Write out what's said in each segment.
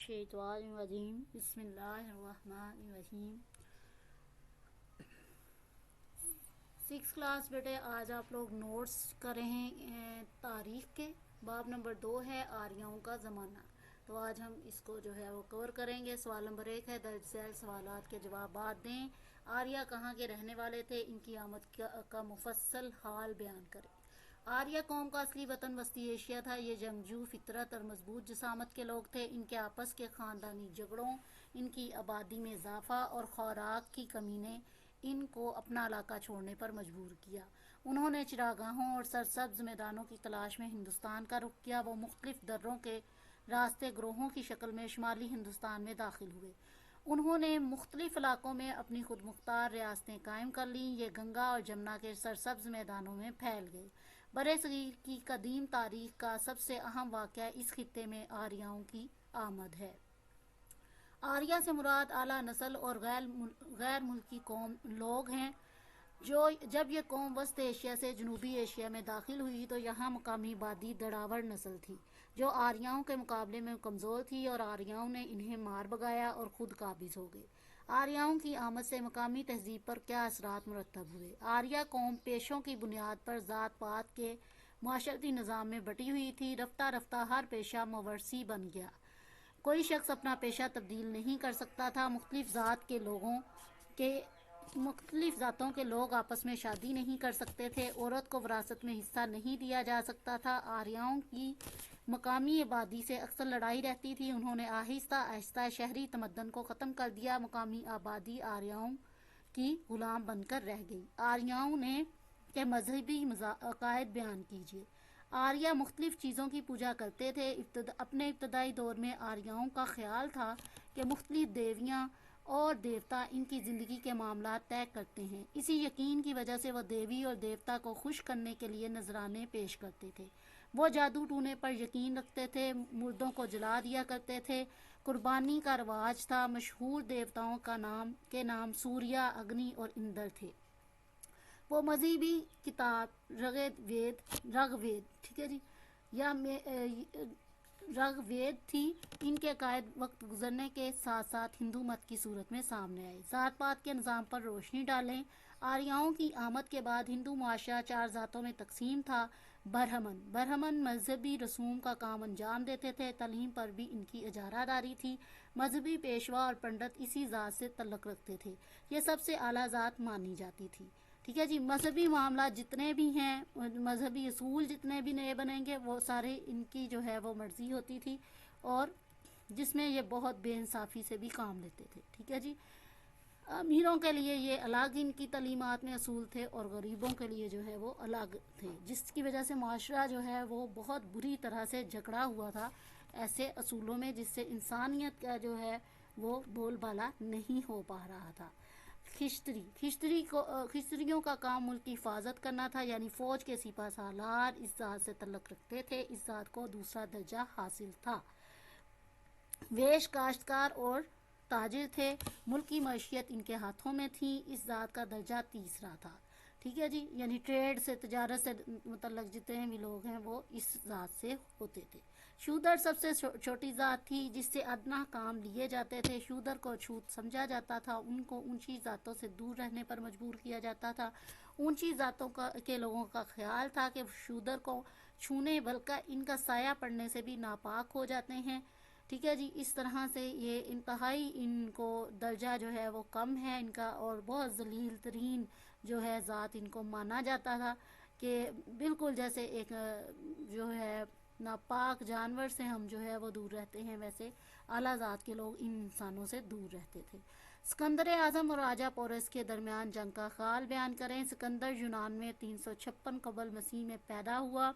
الشیطان الرجیم بسم اللہ الرحمن الرحیم۔ 6 کلاس بیٹے آج آپ لوگ نوٹس کر رہے ہیں تاریخ کے۔ باب نمبر 2 ہے آریاؤں کا زمانہ۔ تو آج ہم اس کو جو ہے وہ کور کریں گے۔ سوال نمبر 1 ہے درج ذیل سوالات کے جوابات دیں۔ آریہ کہاں کے رہنے والے تھے؟ ان کی آمد کا مفصل حال بیان کریں۔ آریہ قوم کا اصلی وطن وسطی ایشیا تھا۔ یہ جنگجو فطرت اور مضبوط جسامت کے لوگ تھے۔ ان کے آپس کے خاندانی جھگڑوں، ان کی آبادی میں اضافہ اور خوراک کی کمی نے ان کو اپنا علاقہ چھوڑنے پر مجبور کیا۔ انہوں نے چراگاہوں اور سرسبز میدانوں کی تلاش میں ہندوستان کا رخ کیا۔ وہ مختلف دروں کے راستے گروہوں کی شکل میں شمالی ہندوستان میں داخل ہوئے۔ انہوں نے مختلف علاقوں میں اپنی خود مختار ریاستیں قائم کر لیں۔ یہ گنگا اور جمنا کے سرسبز میدانوں میں پھیل گئے۔ برصغیر کی قدیم تاریخ کا سب سے اہم واقعہ اس خطے میں آریاؤں کی آمد ہے۔ آریہ سے مراد اعلیٰ نسل اور غیر ملکی قوم لوگ ہیں۔ جب یہ قوم وسط ایشیا سے جنوبی ایشیا میں داخل ہوئی تو یہاں مقامی آبادی دڑاور نسل تھی جو آریاؤں کے مقابلے میں کمزور تھی، اور آریاؤں نے انہیں مار بھگایا اور خود قابض ہو گئے۔ آریاؤں کی آمد سے مقامی تہذیب پر کیا اثرات مرتب ہوئے؟ آریہ قوم پیشوں کی بنیاد پر ذات پات کے معاشرتی نظام میں بٹی ہوئی تھی۔ رفتہ رفتہ ہر پیشہ موروثی بن گیا۔ کوئی شخص اپنا پیشہ تبدیل نہیں کر سکتا تھا۔ مختلف ذاتوں کے لوگ آپس میں شادی نہیں کر سکتے تھے۔ عورت کو وراثت میں حصہ نہیں دیا جا سکتا تھا۔ آریاؤں کی مقامی آبادی سے اکثر لڑائی رہتی تھی۔ انہوں نے آہستہ آہستہ شہری تمدن کو ختم کر دیا۔ مقامی آبادی آریاؤں کی غلام بن کر رہ گئی۔ آریاؤں کے مذہبی عقائد بیان کیجیے۔ آریہ مختلف چیزوں کی پوجا کرتے تھے۔ اپنے ابتدائی دور میں آریاؤں کا خیال تھا کہ مختلف دیویاں اور دیوتا ان کی زندگی کے معاملات طے کرتے ہیں۔ اسی یقین کی وجہ سے وہ دیوی اور دیوتا کو خوش کرنے کے لیے نذرانے پیش کرتے تھے۔ وہ جادو ٹونے پر یقین رکھتے تھے، مردوں کو جلا دیا کرتے تھے۔ قربانی کا رواج تھا۔ مشہور دیوتاؤں کے نام سوریہ، اگنی اور اندر تھے۔ وہ مذہبی کتاب رگ وید تھی۔ ان کے عقائد وقت گزرنے کے ساتھ ساتھ ہندو مت کی صورت میں سامنے آئے۔ ذات پات کے نظام پر روشنی ڈالیں۔ آریاؤں کی آمد کے بعد ہندو معاشرہ 4 ذاتوں میں تقسیم تھا۔ برہمن مذہبی رسوم کا کام انجام دیتے تھے۔ تعلیم پر بھی ان کی اجارہ داری تھی۔ مذہبی پیشوا اور پنڈت اسی ذات سے تعلق رکھتے تھے۔ یہ سب سے اعلیٰ ذات مانی جاتی تھی۔ ٹھیک ہے جی۔ مذہبی معاملات جتنے بھی ہیں، مذہبی اصول جتنے بھی نئے بنیں گے، وہ سارے ان کی جو ہے وہ مرضی ہوتی تھی، اور جس میں یہ بہت بے انصافی سے بھی کام لیتے تھے۔ ٹھیک ہے جی۔ امیروں کے لیے یہ الگ ان کی تعلیمات میں اصول تھے، اور غریبوں کے لیے جو ہے وہ الگ تھے، جس کی وجہ سے معاشرہ جو ہے وہ بہت بری طرح سے جکڑا ہوا تھا ایسے اصولوں میں، جس سے انسانیت کا جو ہے وہ بول بالا نہیں ہو پا رہا تھا۔ کھچتریوں کا کام ملک کی حفاظت کرنا تھا، یعنی فوج کے سپہ سالار اس ذات سے تعلق رکھتے تھے۔ اس ذات کو دوسرا درجہ حاصل تھا۔ ویش کاشتکار اور تاجر تھے۔ ملک کی معیشت ان کے ہاتھوں میں تھی۔ اس ذات کا درجہ تیسرا تھا۔ ٹھیک ہے جی۔ یعنی ٹریڈ سے، تجارت سے متعلق جتنے بھی لوگ ہیں وہ اس ذات سے ہوتے تھے۔ شودر سب سے چھوٹی ذات تھی، جس سے ادنا کام لیے جاتے تھے۔ شودر کو چھوت سمجھا جاتا تھا۔ ان کو اونچی ذاتوں سے دور رہنے پر مجبور کیا جاتا تھا۔ اونچی ذاتوں کے لوگوں کا خیال تھا کہ شودر کو چھونے، بلکہ ان کا سایہ پڑنے سے بھی ناپاک ہو جاتے ہیں۔ ٹھیک ہے جی۔ اس طرح سے یہ انتہائی ان کو درجہ جو ہے وہ کم ہے ان کا، اور بہت ذلیل ترین جو ہے ذات ان کو مانا جاتا تھا، کہ بالکل جیسے ایک جو ہے ناپاک جانور سے ہم جو ہے وہ دور رہتے ہیں، ویسے اعلیٰ ذات کے لوگ ان انسانوں سے دور رہتے تھے۔ سکندر اعظم اور راجہ پورس کے درمیان جنگ کا حال بیان کریں۔ سکندر یونان میں 356 قبل مسیح میں پیدا ہوا۔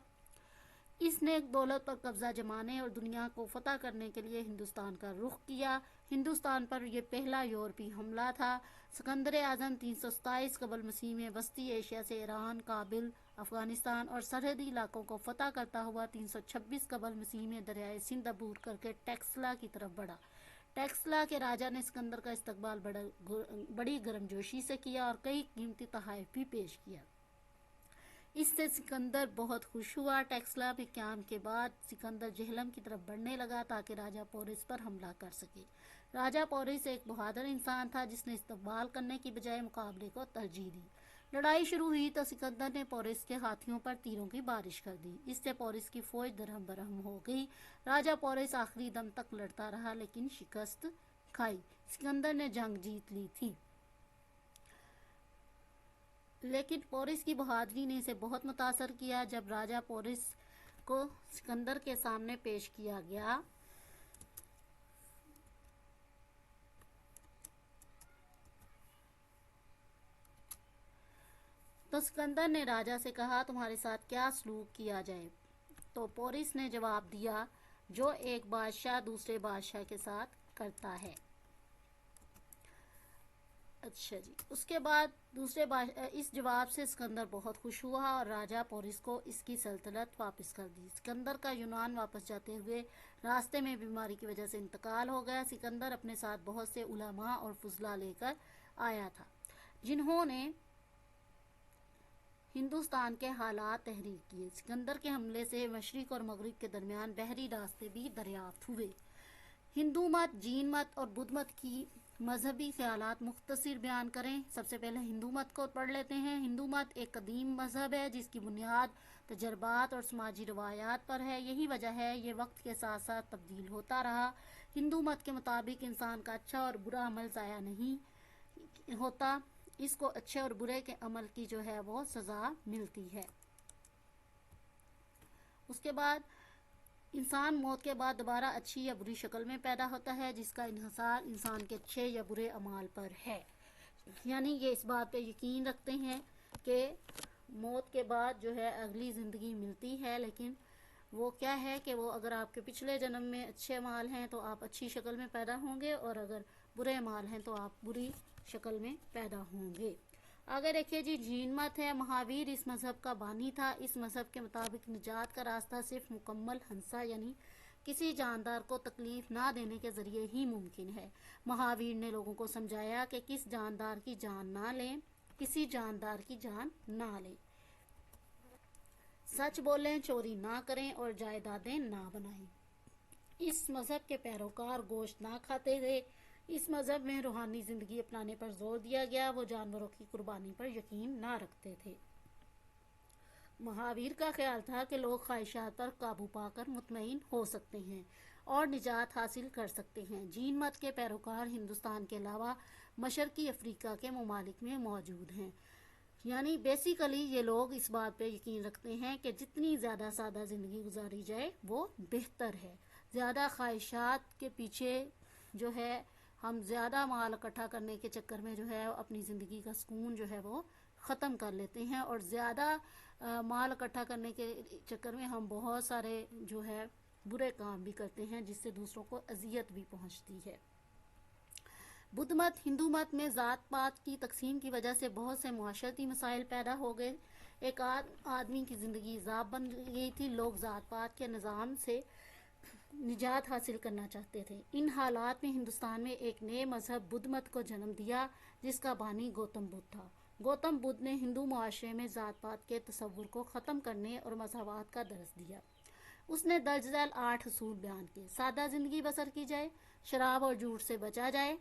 اس نے دولت پر قبضہ جمانے اور دنیا کو فتح کرنے کے لیے ہندوستان کا رخ کیا۔ ہندوستان پر یہ پہلا یورپی حملہ تھا۔ سکندر اعظم 327 قبل مسیح میں وسطی ایشیا سے ایران، کابل، افغانستان اور سرحدی علاقوں کو فتح کرتا ہوا 326 قبل مسیح میں دریائے سندھ عبور کر کے ٹیکسلا کی طرف بڑھا۔ ٹیکسلا کے راجہ نے سکندر کا استقبال بڑی گرمجوشی سے کیا اور کئی قیمتی تحائف بھی پیش کیا۔ اس سے سکندر بہت خوش ہوا۔ ٹیکسلا کے قیام کے بعد سکندر جہلم کی طرف بڑھنے لگا تاکہ راجہ پورس پر حملہ کر سکے۔ راجہ پورس ایک بہادر انسان تھا جس نے استقبال کرنے کی بجائے مقابلے کو ترجیح دی۔ لڑائی شروع ہوئی تو سکندر نے پورس کے ہاتھیوں پر تیروں کی بارش کر دی۔ اس سے پورس کی فوج درہم برہم ہو گئی۔ راجہ پورس آخری دم تک لڑتا رہا لیکن شکست کھائی۔ سکندر نے جنگ جیت لی تھی لیکن پورس کی بہادری نے اسے بہت متاثر کیا۔ جب راجہ پورس کو سکندر کے سامنے پیش کیا گیا تو سکندر نے راجہ سے کہا تمہارے ساتھ کیا سلوک کیا جائے؟ تو پورس نے جواب دیا جو ایک بادشاہ دوسرے بادشاہ کے ساتھ کرتا ہے۔ اچھا جی، اس کے بعد اس جواب سے سکندر بہت خوش ہوا اور راجہ پورس کو اس کی سلطنت واپس کر دی۔ سکندر کا یونان واپس جاتے ہوئے راستے میں بیماری کی وجہ سے انتقال ہو گیا۔ سکندر اپنے ساتھ بہت سے علماء اور فضلاء لے کر آیا تھا جنہوں نے ہندوستان کے حالات تحریر کیے۔ سکندر کے حملے سے مشرق اور مغرب کے درمیان بحری راستے بھی دریافت ہوئے۔ ہندو مت، جین مت اور بدھ مت کی مذہبی خیالات مختصر بیان کریں۔ سب سے پہلے ہندو مت کو پڑھ لیتے ہیں۔ ہندو مت ایک قدیم مذہب ہے جس کی بنیاد تجربات اور سماجی روایات پر ہے۔ یہی وجہ ہے یہ وقت کے ساتھ ساتھ تبدیل ہوتا رہا۔ ہندو مت کے مطابق انسان کا اچھا اور برا عمل ضائع نہیں ہوتا، اس کو اچھے اور برے کے عمل کی جو ہے وہ سزا ملتی ہے۔ اس کے بعد انسان موت کے بعد دوبارہ اچھی یا بری شکل میں پیدا ہوتا ہے جس کا انحصار انسان کے اچھے یا برے اعمال پر ہے۔ یعنی یہ اس بات پہ یقین رکھتے ہیں کہ موت کے بعد جو ہے اگلی زندگی ملتی ہے، لیکن وہ کیا ہے کہ وہ اگر آپ کے پچھلے جنم میں اچھے اعمال ہیں تو آپ اچھی شکل میں پیدا ہوں گے اور اگر برے اعمال ہیں تو آپ بری شکل میں پیدا ہوں گے۔ آگے دیکھیے جی، جین مت ہے۔ مہاویر اس مذہب کا بانی تھا۔ اس مذہب کے مطابق نجات کا راستہ صرف مکمل ہنسا یعنی کسی جاندار کو تکلیف نہ دینے کے ذریعے ہی ممکن ہے۔ مہاویر نے لوگوں کو سمجھایا کہ کسی جاندار کی جان نہ لیں، سچ بولیں، چوری نہ کریں اور جائیدادیں نہ بنائیں۔ اس مذہب کے پیروکار گوشت نہ کھاتے تھے۔ اس مذہب میں روحانی زندگی اپنانے پر زور دیا گیا۔ وہ جانوروں کی قربانی پر یقین نہ رکھتے تھے۔ مہاویر کا خیال تھا کہ لوگ خواہشات پر قابو پا کر مطمئن ہو سکتے ہیں اور نجات حاصل کر سکتے ہیں۔ جین مت کے پیروکار ہندوستان کے علاوہ مشرقی افریقہ کے ممالک میں موجود ہیں۔ یعنی بیسیکلی یہ لوگ اس بات پہ یقین رکھتے ہیں کہ جتنی زیادہ سادہ زندگی گزاری جائے وہ بہتر ہے۔ زیادہ خواہشات کے پیچھے جو ہے ہم زیادہ مال اکٹھا کرنے کے چکر میں جو ہے اپنی زندگی کا سکون جو ہے وہ ختم کر لیتے ہیں، اور زیادہ مال اکٹھا کرنے کے چکر میں ہم بہت سارے جو ہے برے کام بھی کرتے ہیں جس سے دوسروں کو اذیت بھی پہنچتی ہے۔ بدھ مت، ہندو مت میں ذات پات کی تقسیم کی وجہ سے بہت سے معاشرتی مسائل پیدا ہو گئے۔ ایک آدمی کی زندگی عذاب بن گئی تھی۔ لوگ ذات پات کے نظام سے نجات حاصل کرنا چاہتے تھے۔ ان حالات میں ہندوستان میں ایک نئے مذہب بدھ مت کو جنم دیا جس کا بانی گوتم بدھ تھا۔ گوتم بدھ نے ہندو معاشرے میں ذات پات کے تصور کو ختم کرنے اور مساوات کا درس دیا۔ اس نے درج ذیل 8 اصول بیان کیے۔ سادہ زندگی بسر کی جائے، شراب اور جھوٹ سے بچا جائے۔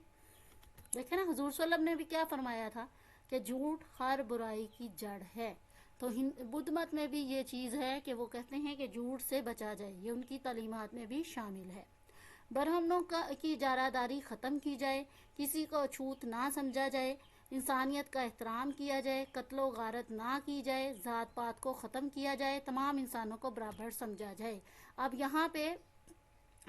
دیکھیں نا، حضور صلی اللہ علیہ وسلم نے بھی کیا فرمایا تھا کہ جھوٹ ہر برائی کی جڑ ہے۔ تو بدھ مت میں بھی یہ چیز ہے کہ وہ کہتے ہیں کہ جھوٹ سے بچا جائے، یہ ان کی تعلیمات میں بھی شامل ہے۔ برہمنوں کی اجارہ داری ختم کی جائے، کسی کو اچھوت نہ سمجھا جائے، انسانیت کا احترام کیا جائے، قتل و غارت نہ کی جائے، ذات پات کو ختم کیا جائے، تمام انسانوں کو برابر سمجھا جائے۔ اب یہاں پہ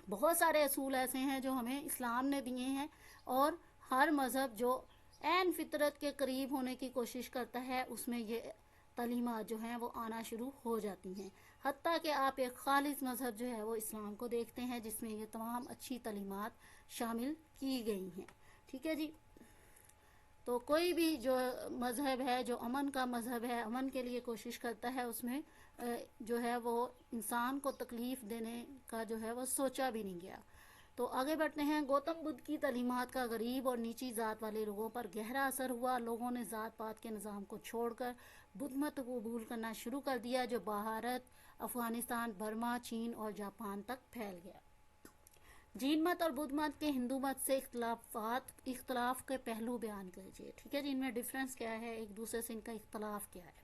بہت سارے اصول ایسے ہیں جو ہمیں اسلام نے دیے ہیں، اور ہر مذہب جو عین فطرت کے قریب ہونے کی کوشش کرتا ہے اس میں یہ تعلیمات جو ہیں وہ آنا شروع ہو جاتی ہیں۔ حتیٰ کہ آپ ایک خالص مذہب جو ہے وہ اسلام کو دیکھتے ہیں جس میں یہ تمام اچھی تعلیمات شامل کی گئی ہیں۔ ٹھیک ہے جی، تو کوئی بھی جو مذہب ہے جو امن کا مذہب ہے، امن کے لیے کوشش کرتا ہے، اس میں جو ہے وہ انسان کو تکلیف دینے کا جو ہے وہ سوچا بھی نہیں گیا۔ تو آگے بڑھتے ہیں. گوتم بدھ کی تعلیمات کا غریب اور نیچی ذات والے لوگوں پر گہرا اثر ہوا. لوگوں نے ذات پات کے نظام کو چھوڑ کر بدھ مت قبول کرنا شروع کر دیا جو بھارت، افغانستان، برما، چین اور جاپان تک پھیل گیا. جین مت اور بدھ مت کے ہندو مت سے اختلاف کے پہلو بیان کیجیے. ٹھیک ہے جی، ان میں ڈفرینس کیا ہے، ایک دوسرے سے ان کا اختلاف کیا ہے.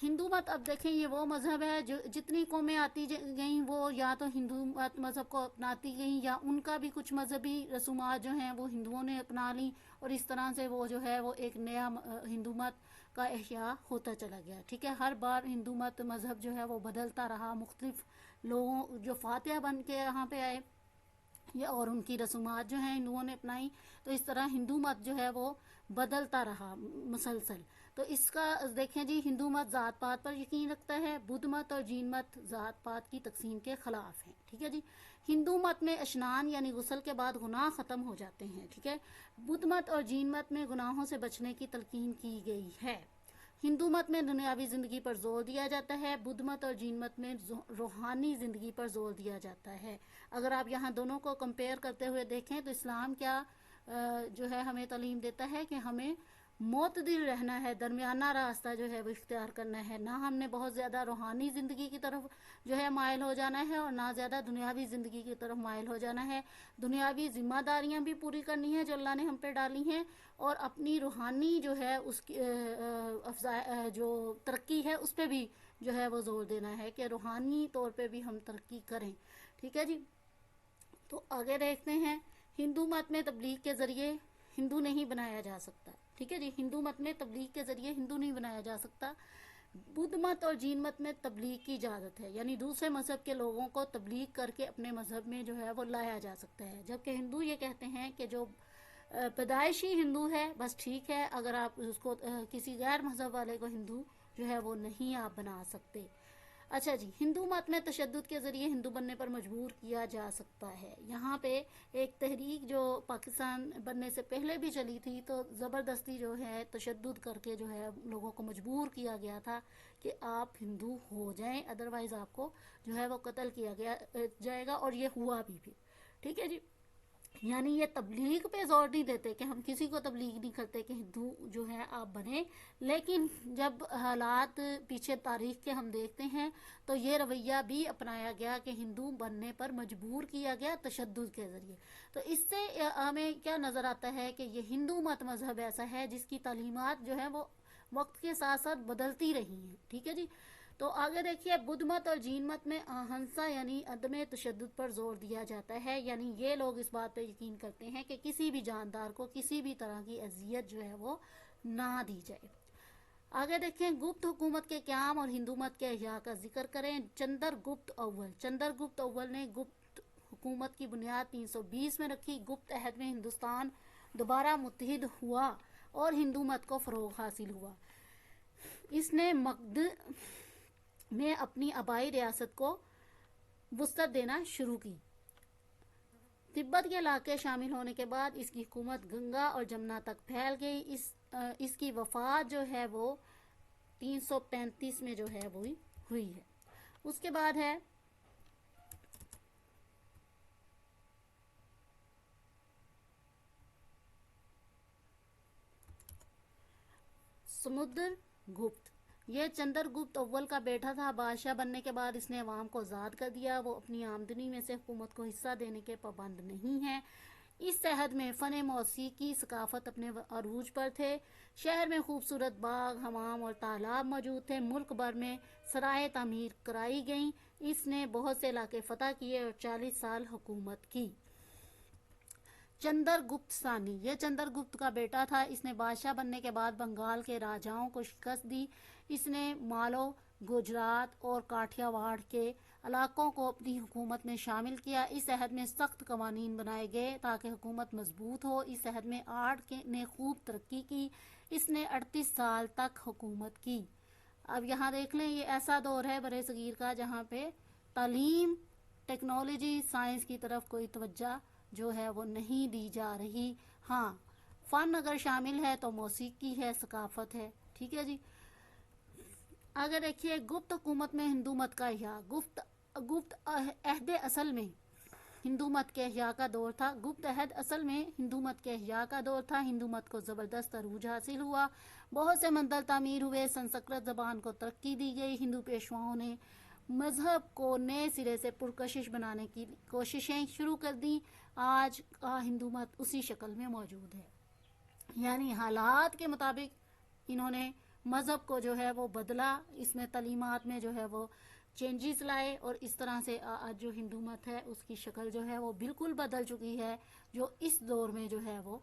ہندو مت، اب دیکھیں یہ وہ مذہب ہے جو جتنی قومیں آتی گئیں وہ یا تو ہندو مت مذہب کو اپناتی گئیں یا ان کا بھی کچھ مذہبی رسومات جو ہیں وہ ہندوؤں نے اپنا لیں، اور اس طرح سے وہ جو ہے وہ ایک نیا ہندو مت کا احیاء ہوتا چلا گیا. ٹھیک ہے، ہر بار ہندو مت مذہب جو ہے وہ بدلتا رہا، مختلف لوگوں جو فاتح بن کے یہاں پہ آئے اور ان کی رسومات جو ہیں ہندوؤں نے اپنائی، تو اس طرح ہندو مت جو ہے وہ بدلتا رہا مسلسل. تو اس کا دیکھیں جی، ہندو مت ذات پات پر یقین رکھتا ہے، بدھ مت اور جین مت ذات پات کی تقسیم کے خلاف ہیں. ٹھیک ہے جی، ہندو مت میں اشنان یعنی غسل کے بعد گناہ ختم ہو جاتے ہیں. ٹھیک ہے، بدھ مت اور جین مت میں گناہوں سے بچنے کی تلقین کی گئی ہے. ہندو مت میں دنیاوی زندگی پر زور دیا جاتا ہے، بدھ مت اور جین مت میں روحانی زندگی پر زور دیا جاتا ہے. اگر آپ یہاں دونوں کو کمپیئر کرتے ہوئے دیکھیں تو اسلام کیا جو ہے ہمیں تعلیم دیتا ہے کہ ہمیں معتدل رہنا ہے، درمیانہ راستہ جو ہے وہ اختیار کرنا ہے. نہ ہم نے بہت زیادہ روحانی زندگی کی طرف جو ہے مائل ہو جانا ہے اور نہ زیادہ دنیاوی زندگی کی طرف مائل ہو جانا ہے. دنیاوی ذمہ داریاں بھی پوری کرنی ہیں جو اللہ نے ہم پہ ڈالی ہیں، اور اپنی روحانی جو ہے اس کی جو ترقی ہے اس پہ بھی جو ہے وہ زور دینا ہے کہ روحانی طور پہ بھی ہم ترقی کریں. ٹھیک ہے جی، تو آگے دیکھتے ہیں. ہندو مت میں تبلیغ کے ذریعے ہندو نہیں بنایا جا سکتا. ٹھیک ہے جی، ہندو مت میں تبلیغ کے ذریعے ہندو نہیں بنایا جا سکتا. بدھ مت اور جین مت میں تبلیغ کی اجازت ہے، یعنی دوسرے مذہب کے لوگوں کو تبلیغ کر کے اپنے مذہب میں جو ہے وہ لایا جا سکتا ہے. جبکہ ہندو یہ کہتے ہیں کہ جو پیدائشی ہندو ہے بس ٹھیک ہے، اگر آپ اس کو کسی غیر مذہب والے کو ہندو جو ہے وہ نہیں آپ بنا سکتے. اچھا جی، ہندو مت میں تشدد کے ذریعے ہندو بننے پر مجبور کیا جا سکتا ہے. یہاں پہ ایک تحریک جو پاکستان بننے سے پہلے بھی چلی تھی، تو زبردستی جو ہے تشدد کر کے جو ہے لوگوں کو مجبور کیا گیا تھا کہ آپ ہندو ہو جائیں، ادروائز آپ کو جو ہے وہ قتل کیا جائے گا، اور یہ ہوا بھی. ٹھیک ہے جی، یعنی یہ تبلیغ پہ زور نہیں دیتے کہ ہم کسی کو تبلیغ نہیں کرتے کہ ہندو جو ہے آپ بنیں، لیکن جب حالات پیچھے تاریخ کے ہم دیکھتے ہیں تو یہ رویہ بھی اپنایا گیا کہ ہندو بننے پر مجبور کیا گیا تشدد کے ذریعے. تو اس سے ہمیں کیا نظر آتا ہے کہ یہ ہندو مت مذہب ایسا ہے جس کی تعلیمات جو ہے وہ وقت کے ساتھ ساتھ بدلتی رہی ہیں. ٹھیک ہے جی، تو آگے دیکھیے. بدھ مت اور جین مت میں اہنسا یعنی عدم تشدد پر زور دیا جاتا ہے، یعنی یہ لوگ اس بات پہ یقین کرتے ہیں کہ کسی بھی جاندار کو کسی بھی طرح کی اذیت جو ہے وہ نہ دی جائے. آگے دیکھیں. گپت حکومت کے قیام اور ہندو مت کے احیاء کا ذکر کریں. چندر گپت اول نے گپت حکومت کی بنیاد 320 میں رکھی. گپت عہد میں ہندوستان دوبارہ متحد ہوا اور ہندو مت کو فروغ حاصل ہوا. اس نے مگدھ میں اپنی آبائی ریاست کو وسعت دینا شروع کی. تبت کے علاقے شامل ہونے کے بعد اس کی حکومت گنگا اور جمنا تک پھیل گئی. اس کی وفات جو ہے وہ 335 میں جو ہے وہ ہوئی ہے. اس کے بعد ہے سمندر گپت. یہ چندر گپت اول کا بیٹا تھا. بادشاہ بننے کے بعد اس نے عوام کو آزاد کر دیا. وہ اپنی آمدنی میں سے حکومت کو حصہ دینے کے پابند نہیں ہیں. اس عہد میں فن موسیقی ثقافت اپنے عروج پر تھے. شہر میں خوبصورت باغ، حمام اور تالاب موجود تھے. ملک بھر میں سرائیں تعمیر کرائی گئیں. اس نے بہت سے علاقے فتح کیے اور 40 سال حکومت کی. چندر گپت ثانی. یہ چندر گپت کا بیٹا تھا. اس نے بادشاہ بننے کے بعد بنگال کے راجاؤں کو شکست دی. اس نے مالو، گجرات اور کاٹھیا واڑ کے علاقوں کو اپنی حکومت میں شامل کیا. اس عہد میں سخت قوانین بنائے گئے تاکہ حکومت مضبوط ہو. اس عہد میں آرٹ نے خوب ترقی کی. اس نے 38 سال تک حکومت کی. اب یہاں دیکھ لیں، یہ ایسا دور ہے برِ صغیر کا جہاں پہ تعلیم، ٹیکنالوجی، سائنس کی طرف کوئی توجہ جو ہے وہ نہیں دی جا رہی. ہاں، فن اگر شامل ہے تو موسیقی ہے، ثقافت ہے. ٹھیک ہے جی، اگر دیکھیے. گپت حکومت میں ہندو مت کا احیاء. گپت عہد اصل میں ہندو مت کے احیاء کا دور تھا۔ گپت عہد اصل میں ہندو مت کے احیاء کا دور تھا۔ ہندو مت کو زبردست عروج حاصل ہوا، بہت سے مندر تعمیر ہوئے، سنسکرت زبان کو ترقی دی گئی، ہندو پیشواؤں نے مذہب کو نئے سرے سے پرکشش بنانے کی کوششیں شروع کر دیں۔ آج کا ہندو مت اسی شکل میں موجود ہے، یعنی حالات کے مطابق انہوں نے مذہب کو جو ہے وہ بدلا، اس میں تعلیمات میں جو ہے وہ چینجز لائے، اور اس طرح سے آج جو ہندو مت ہے اس کی شکل جو ہے وہ بالکل بدل چکی ہے۔ جو اس دور میں جو ہے وہ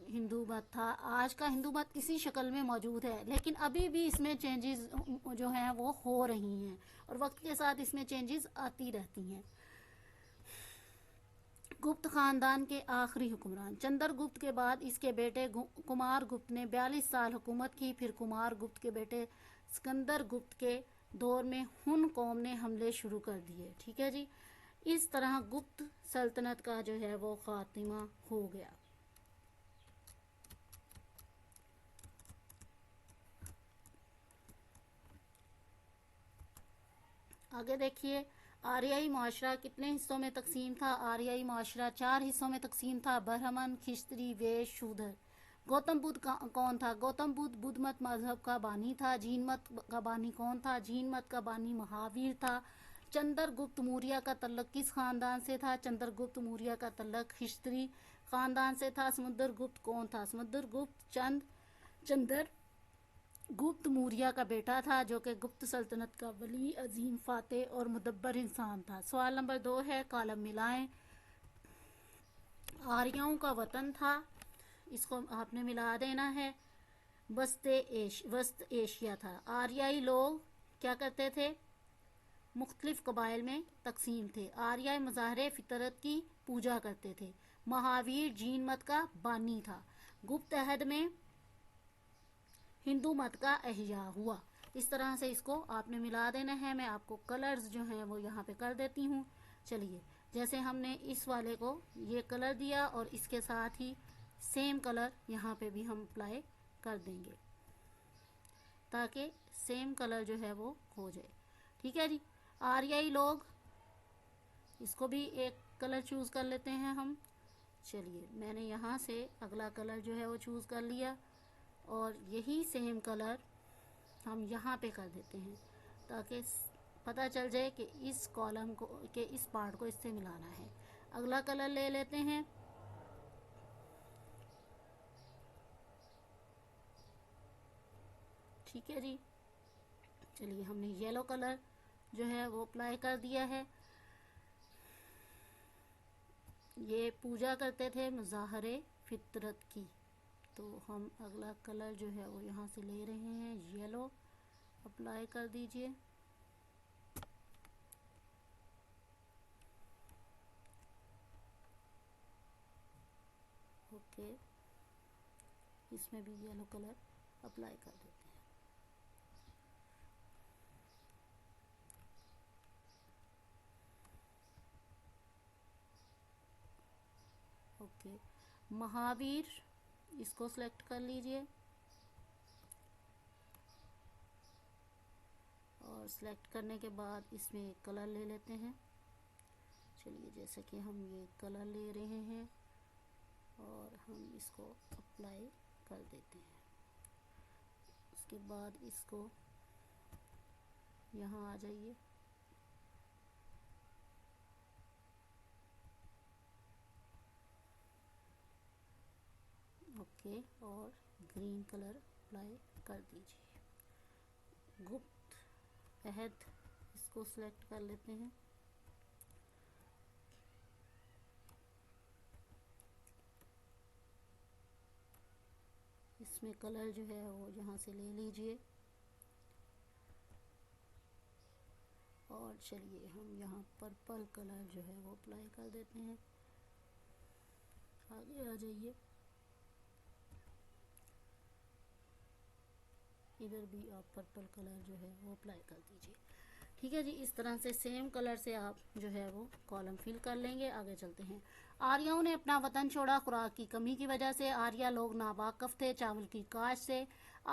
ہندو مت تھا، آج کا ہندو مت اسی شکل میں موجود ہے، لیکن ابھی بھی اس میں چینجز جو ہیں وہ ہو رہی ہیں، اور وقت کے ساتھ اس میں چینجز آتی رہتی ہیں۔ گپت خاندان کے آخری حکمران چندر گپت کے بعد اس کے بیٹے کمار گپت نے 42 سال حکومت کی۔ پھر کمار گپت کے بیٹے سکندر گپت کے دور میں ہن قوم نے حملے شروع کر دیے۔ ٹھیک ہے جی، اس طرح گپت سلطنت کا جو ہے وہ خاتمہ ہو گیا۔ آگے دیکھیے، آریائی معاشرہ کتنے حصوں میں تقسیم تھا؟ آریائی معاشرہ 4 حصوں میں تقسیم تھا: برہمن، کھشتری، ویش، شودر۔ گوتم بدھ کون تھا؟ گوتم بدھ بدھ مت مذہب کا بانی تھا۔ جین مت کا بانی کون تھا؟ جین مت کا بانی مہاویر تھا۔ چندر گپت موریہ کا تعلق کس خاندان سے تھا؟ چندر گپت موریہ کا تعلق کھشتری خاندان سے تھا۔ سمندر گپت کون تھا؟ سمندر گپت چندر گپت موریہ کا بیٹا تھا، جو کہ گپت سلطنت کا ولی، عظیم، فاتح اور مدبر انسان تھا۔ سوال نمبر 2 ہے، کالم ملائیں۔ آریاؤں کا وطن تھا، اس کو آپ نے ملا دینا ہے، وسط ایشیا تھا۔ آریائی لوگ کیا کرتے تھے؟ مختلف قبائل میں تقسیم تھے۔ آریائی مظاہرے فطرت کی پوجا کرتے تھے۔ مہاویر جین مت کا بانی تھا۔ گپت عہد میں ہندو مت کا احیاء ہوا۔ اس طرح سے اس کو آپ نے ملا دینا ہے۔ میں آپ کو کلرز جو ہیں وہ یہاں پہ کر دیتی ہوں۔ چلیے، جیسے ہم نے اس والے کو یہ کلر دیا، اور اس کے ساتھ ہی سیم کلر یہاں پہ بھی ہم اپلائی کر دیں گے، تاکہ سیم کلر جو ہے وہ ہو جائے۔ ٹھیک ہے جی، آریائی لوگ، اس کو بھی ایک کلر چوز کر لیتے ہیں ہم۔ چلیے، میں نے یہاں سے اگلا کلر جو ہے وہ چوز کر لیا، اور یہی سیم کلر ہم یہاں پہ کر دیتے ہیں، تاکہ پتہ چل جائے کہ اس کالم کو، کہ اس پارٹ کو اس سے ملانا ہے۔ اگلا کلر لے لیتے ہیں، ٹھیک ہے جی۔ چلیے، ہم نے یلو کلر جو ہے وہ اپلائی کر دیا ہے۔ یہ پوجا کرتے تھے مظاہرے فطرت کی، تو ہم اگلا کلر جو ہے وہ یہاں سے لے رہے ہیں، یلو اپلائی کر دیجئے۔ اوکے، اس میں بھی یلو کلر اپلائی کر دیتے ہیں۔ اوکے، مہاویر، اس کو سلیکٹ کر لیجئے، اور سلیکٹ کرنے کے بعد اس میں ایک کلر لے لیتے ہیں۔ چلیے، جیسا کہ ہم یہ کلر لے رہے ہیں، اور ہم اس کو اپلائی کر دیتے ہیں۔ اس کے بعد اس کو یہاں آ جائیے، اوکے، اور گرین کلر اپلائی کر دیجیے۔ گپت عہد، اس کو سلیکٹ کر لیتے ہیں۔ اس میں کلر جو ہے وہ یہاں سے لے لیجئے، اور چلیے ہم یہاں پرپل کلر جو ہے وہ اپلائی کر دیتے ہیں۔ آگے آ جائیے، ادھر بھی آپ پرپل کلر جو ہے وہ اپلائی کر دیجئے۔ ٹھیک ہے جی، اس طرح سے سیم کلر سے آپ جو ہے وہ کالم فل کر لیں گے۔ آگے چلتے ہیں۔ آریاؤں نے اپنا وطن چھوڑا خوراک کی کمی کی وجہ سے۔ آریہ لوگ ناواقف تھے چاول کی کاشت سے۔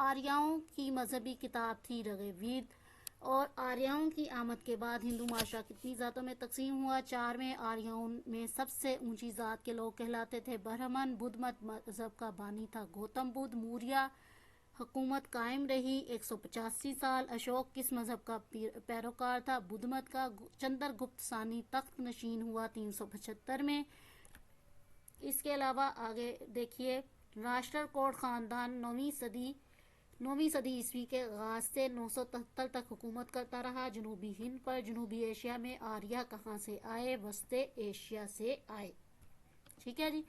آریاؤں کی مذہبی کتاب تھی رگ وید۔ اور آریاؤں کی آمد کے بعد ہندو معاشرہ کتنی ذاتوں میں تقسیم ہوا؟ 4 میں۔ آریاؤں میں سب سے اونچی ذات کے لوگ کہلاتے تھے برہمن۔ بدھ مت مذہب کا بانی تھا گوتم بدھ۔ موریہ حکومت قائم رہی 185 سال۔ اشوک کس مذہب کا پیروکار تھا؟ بدھ مت کا۔ چندر گپت ثانی تخت نشین ہوا 375 میں۔ اس کے علاوہ آگے دیکھیے، راشٹر کوٹ خاندان 9ویں صدی عیسوی کے آغاز سے 973 تک حکومت کرتا رہا جنوبی ہند پر۔ جنوبی ایشیا میں آریہ کہاں سے آئے؟ وسط ایشیا سے آئے۔ ٹھیک ہے جی،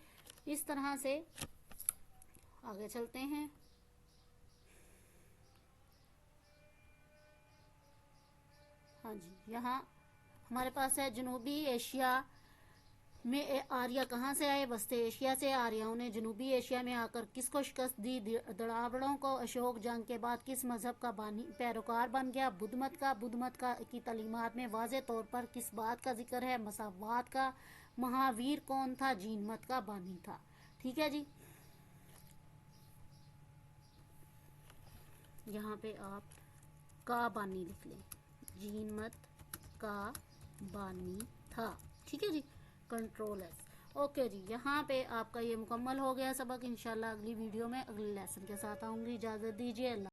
اس طرح سے آگے چلتے ہیں۔ ہاں جی، یہاں ہمارے پاس ہے جنوبی ایشیا میں آریہ کہاں سے آئے؟ وسط ایشیا سے۔ آریاؤں نے جنوبی ایشیا میں آ کر کس کو شکست دی؟ دراوڑوں کو۔ اشوک جنگ کے بعد کس مذہب کا پیروکار بن گیا؟ بدھ مت کا۔ بدھ مت کی تعلیمات میں واضح طور پر کس بات کا ذکر ہے؟ مساوات کا۔ مہاویر کون تھا؟ جین مت کا بانی تھا۔ ٹھیک ہے جی، یہاں پہ آپ کا بانی لکھ لیں، جین مت کا بانی تھا۔ ٹھیک ہے جی، کنٹرول ایس۔ اوکے جی، یہاں پہ آپ کا یہ مکمل ہو گیا سبق۔ انشاءاللہ اگلی ویڈیو میں اگلے لیسن کے ساتھ آؤں گی۔ اجازت دیجیے، اللہ